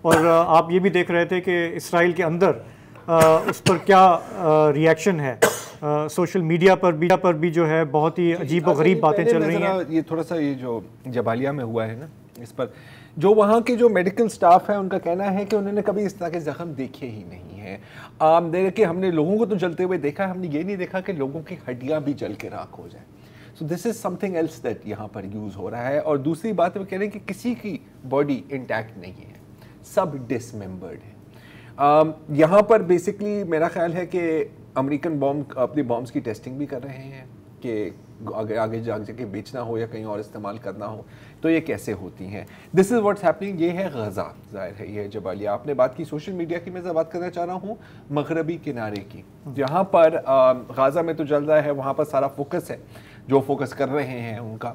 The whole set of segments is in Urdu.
اور آپ یہ بھی دیکھ رہے تھے کہ اسرائیل کے اندر اس پر کیا ریئیکشن ہے، سوشل میڈیا پر بھی جو ہے بہت ہی عجیب و غریب باتیں چل رہی ہیں۔ یہ تھوڑا سا یہ جو جبالیہ میں ہوا ہے نا، اس پر جو وہاں کے جو میڈیکل سٹاف ہے ان کا کہنا ہے کہ انہوں نے کبھی اس طرح کے زخم دیکھے ہی نہیں ہیں۔ کہ ہم نے لوگوں کو تو جلتے ہوئے دیکھا ہے، ہم نے یہ نہیں دیکھا کہ لوگوں کی ہڈیاں بھی جل کے راکھ ہو جائیں۔ سو دس از سم تھنگ ایلس دیٹ یہاں پر یوز ہو رہا ہے۔ اور دوسری بات وہ کہہ رہے ہیں کہ کسی کی باڈی انٹیکٹ نہیں ہے، سب ڈس ممبرڈ ہیں۔ یہاں پر بیسکلی میرا خیال ہے کہ امریکن اپنی بامز کی ٹیسٹنگ بھی کر رہے ہیں کہ آگے جا کے بیچنا ہو یا کہیں اور استعمال کرنا ہو تو یہ کیسے ہوتی ہیں۔ دس از واٹس ہیپننگ۔ یہ ہے غزہ، ظاہر ہے یہ ہے جبالیہ۔ آپ نے بات کی سوشل میڈیا کی، میں بات کرنا چاہ رہا ہوں مغربی کنارے کی، جہاں پر غزہ میں تو چل رہا ہے، وہاں پر سارا فوکس ہے، جو فوکس کر رہے ہیں ان کا۔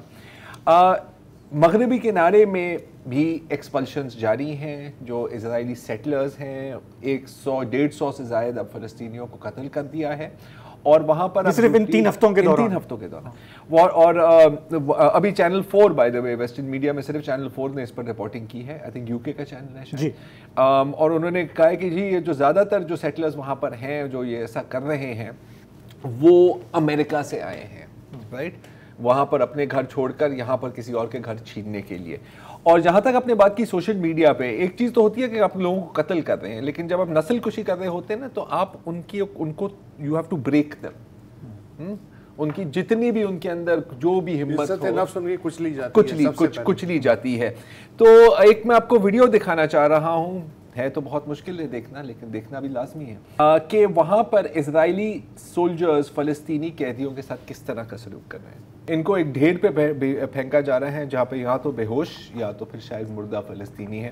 مغربی کنارے میں بھی ایکسپلشنز جاری ہیں۔ جو اسرائیلی سیٹلرز ہیں 100-150 سے زائد اب فلسطینیوں کو قتل کر دیا ہے، اور وہاں پر صرف ان 3 ہفتوں کے دوران اور ابھی channel 4 by the way western media میں صرف چینل 4 نے اس پر رپورٹنگ کی ہے، آئی تھنک یو کے کا چینل ہے شاید، اور انہوں نے کہا ہے کہ جی یہ جو زیادہ تر جو سیٹلرز وہاں پر ہیں جو یہ ایسا کر رہے ہیں وہ امریکہ سے آئے ہیں، رائٹ، وہاں پر اپنے گھر چھوڑ کر یہاں پر کسی اور کے گھر چھیننے کے لیے۔ اور جہاں تک آپ نے بات کی سوشل میڈیا پہ، ایک چیز تو ہوتی ہے کہ آپ لوگوں کو قتل کر رہے ہیں، لیکن جب آپ نسل کشی کر رہے ہوتے ہیں نا تو آپ ان کو یو ہیو ٹو بریک دم، ان کی جتنی بھی ان کے اندر جو بھی ہمت کچلی جاتی ہے۔ تو ایک میں آپ کو ویڈیو دکھانا چاہ رہا ہوں، ہے تو بہت مشکل ہے دیکھنا لیکن دیکھنا بھی لازمی ہے، کہ وہاں پر اسرائیلی سولجرز فلسطینی قیدیوں کے ساتھ کس طرح کا سلوک کر رہے ہیں۔ ان کو ایک ڈھیر پہ پھینکا جا رہا ہے جہاں پہ یا تو بے ہوش یا تو پھر شاید مردہ فلسطینی ہے،